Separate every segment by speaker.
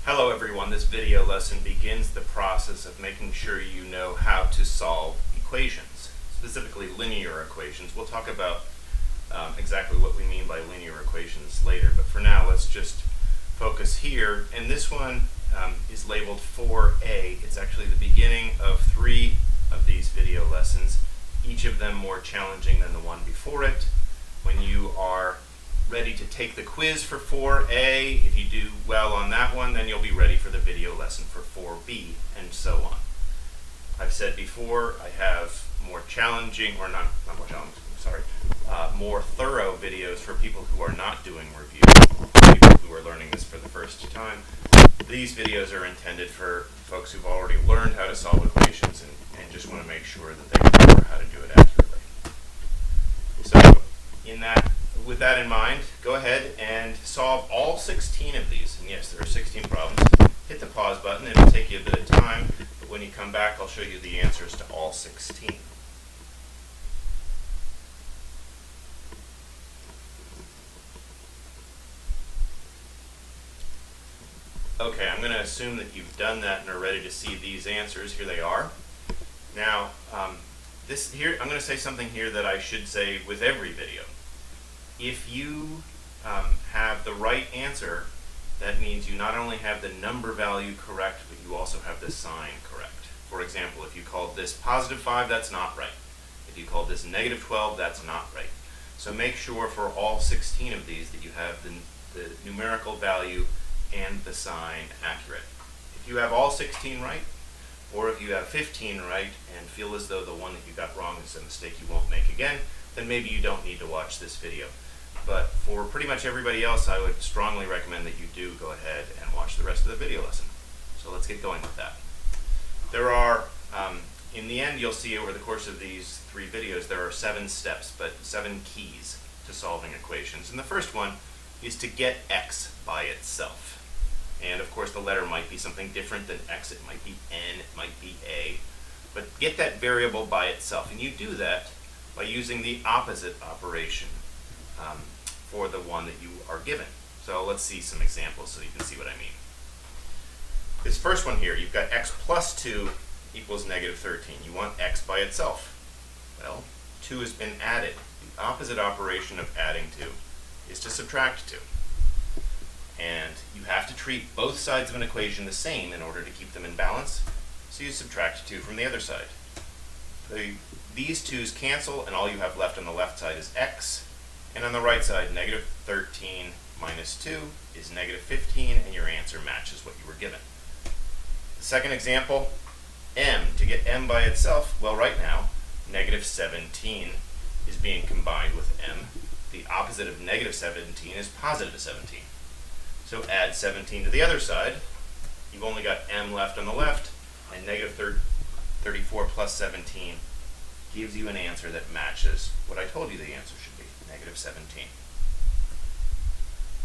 Speaker 1: Hello everyone, this video lesson begins the process of making sure you know how to solve equations, specifically linear equations. We'll talk about exactly what we mean by linear equations later, but for now let's just focus here. And this one is labeled 4A. It's actually the beginning of 3 of these video lessons, each of them more challenging than the one before it. When you are ready to take the quiz for 4A, if you do well on that one, then you'll be ready for the video lesson for 4B, and so on. I've said before, I have more challenging, or not more challenging, sorry, more thorough videos for people who are not doing review, people who are learning this for the first time. These videos are intended for folks who've already learned how to solve equations and just want to make sure that they remember how to do it accurately. So, with that in mind, go ahead and solve all 16 of these. And yes, there are 16 problems. Hit the pause button. It'll take you a bit of time, but when you come back, I'll show you the answers to all 16. Okay, I'm going to assume that you've done that and are ready to see these answers. Here they are. Now, I'm going to say something here that I should say with every video. If you have the right answer, that means you not only have the number value correct, but you also have the sign correct. For example, if you called this positive 5, that's not right. If you called this negative 12, that's not right. So make sure for all 16 of these that you have the numerical value and the sign accurate. If you have all 16 right, or if you have 15 right and feel as though the one that you got wrong is a mistake you won't make again, then maybe you don't need to watch this video. But for pretty much everybody else, I would strongly recommend that you do go ahead and watch the rest of the video lesson. So let's get going with that. There are, in the end, you'll see over the course of these 3 videos, there are 7 steps, but 7 keys to solving equations. And the first one is to get x by itself. And of course, the letter might be something different than x. It might be n, it might be a. But get that variable by itself. And you do that by using the opposite operation for the one that you are given. So let's see some examples so you can see what I mean. This first one here, you've got x plus 2 equals negative 13. You want x by itself. Well, 2 has been added. The opposite operation of adding 2 is to subtract 2. And you have to treat both sides of an equation the same in order to keep them in balance, so you subtract 2 from the other side. These 2's cancel, and all you have left on the left side is x, and on the right side, negative 13 minus 2 is negative 15, and your answer matches what you were given. The second example, m. To get m by itself, well, right now, negative 17 is being combined with m. The opposite of negative 17 is positive 17. So add 17 to the other side. You've only got m left on the left, and negative 34 plus 17 gives you an answer that matches what I told you the answer should be, negative 17.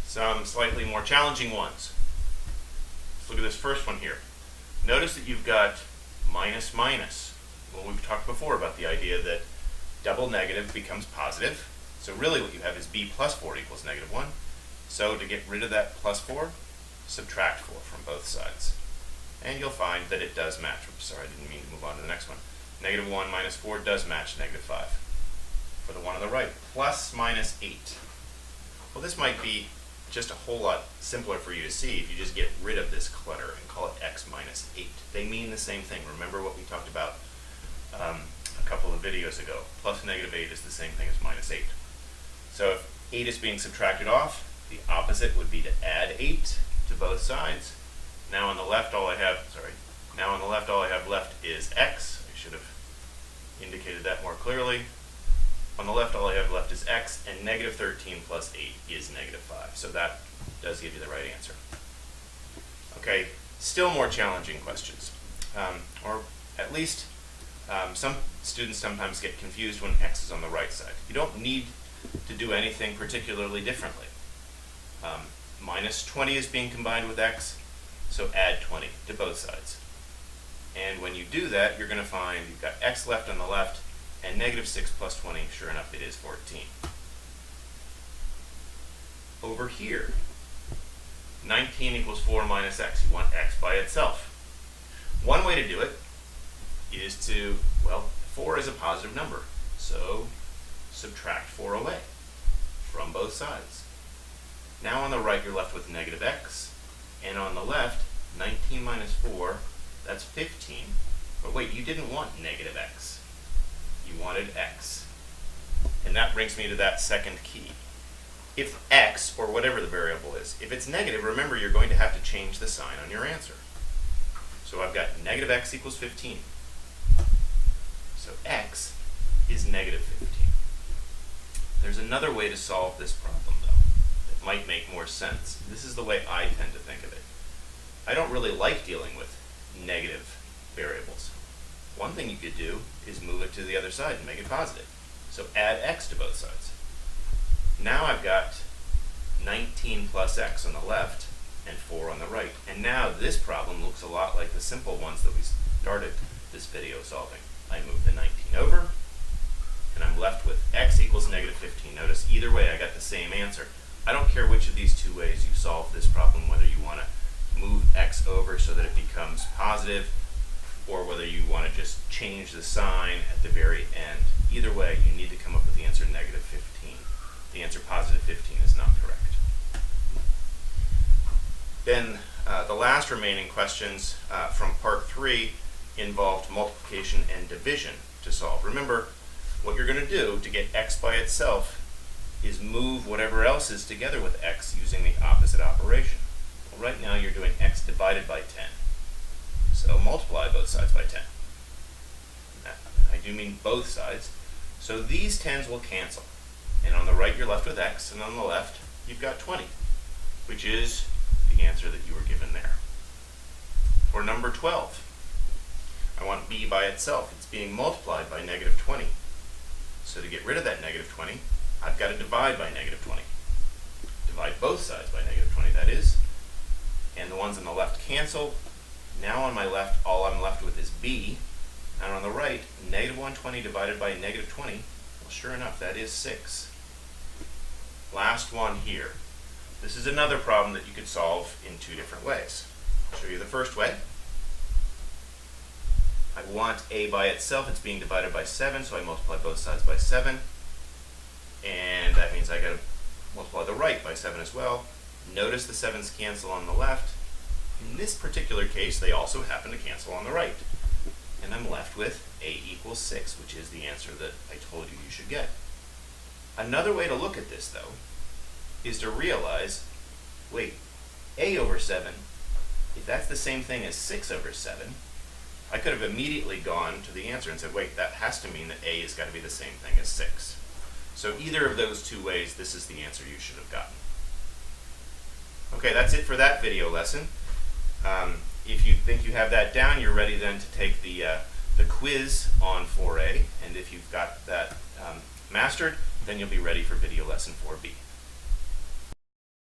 Speaker 1: Some slightly more challenging ones. Let's look at this first one here. Notice that you've got minus minus. Well, we've talked before about the idea that double negative becomes positive. So really what you have is b plus 4 equals negative 1. So to get rid of that plus 4, subtract 4 from both sides. And you'll find that it does match. Oops, sorry, I didn't mean to move on to the next one. Negative 1 minus 4 does match negative 5. For the one on the right, plus minus 8. Well, this might be just a whole lot simpler for you to see if you just get rid of this clutter and call it x minus 8. They mean the same thing. Remember what we talked about a couple of videos ago. Plus negative 8 is the same thing as minus 8. So if 8 is being subtracted off, the opposite would be to add 8 to both sides. Now on the left, all I have left is x. I should have indicated that more clearly. On the left, all I have left is x, and negative 13 plus 8 is negative 5. So that does give you the right answer. Okay, still more challenging questions. Or at least some students sometimes get confused when x is on the right side. You don't need to do anything particularly differently. Minus 20 is being combined with x, so add 20 to both sides. And when you do that, you're going to find you've got x left on the left, and negative 6 plus 20, sure enough, it is 14. Over here, 19 equals 4 minus x. You want x by itself. One way to do it is to, well, 4 is a positive number, so subtract 4 away from both sides. Now on the right you're left with negative x, and on the left, 19 minus 4, that's 15. But wait, you didn't want negative x. You wanted x. And that brings me to that second key. If x, or whatever the variable is, if it's negative, remember you're going to have to change the sign on your answer. So I've got negative x equals 15. So x is negative 15. There's another way to solve this problem, though, that might make more sense. This is the way I tend to think of it. I don't really like dealing with negative variables. One thing you could do is move it to the other side and make it positive. So add x to both sides. Now I've got 19 plus x on the left and 4 on the right. And now this problem looks a lot like the simple ones that we started this video solving. I move the 19 over, and I'm left with x equals negative 15. Notice either way I got the same answer. I don't care which of these two ways you solve this problem, whether you want to move x over so that it becomes positive, or whether you want to just change the sign at the very end. Either way, you need to come up with the answer negative 15. The answer positive 15 is not correct. Then the last remaining questions from part 3 involved multiplication and division to solve. Remember, what you're going to do to get x by itself is move whatever else is together with x using the opposite operation. Well, right now you're doing x divided by 10. So multiply both sides by 10. I do mean both sides. So these 10s will cancel. And on the right you're left with x, and on the left you've got 20, which is the answer that you were given there. For number 12, I want b by itself. It's being multiplied by negative 20. So to get rid of that negative 20, I've got to divide by negative 20. Divide both sides by negative 20, that is. And the ones on the left cancel. Now on my left, all I'm left with is b. And on the right, negative 120 divided by negative 20, well, sure enough, that is 6. Last one here. This is another problem that you could solve in two different ways. I'll show you the first way. I want a by itself. It's being divided by 7, so I multiply both sides by 7. And that means I got to multiply the right by 7 as well. Notice the 7's cancel on the left. In this particular case, they also happen to cancel on the right. And I'm left with a equals 6, which is the answer that I told you you should get. Another way to look at this, though, is to realize, wait, a over 7, if that's the same thing as 6 over 7, I could have immediately gone to the answer and said, wait, that has to mean that a has got to be the same thing as 6. So either of those two ways, this is the answer you should have gotten. Okay, that's it for that video lesson. If you think you have that down, you're ready then to take the quiz on 4A, and if you've got that mastered, then you'll be ready for video lesson 4B.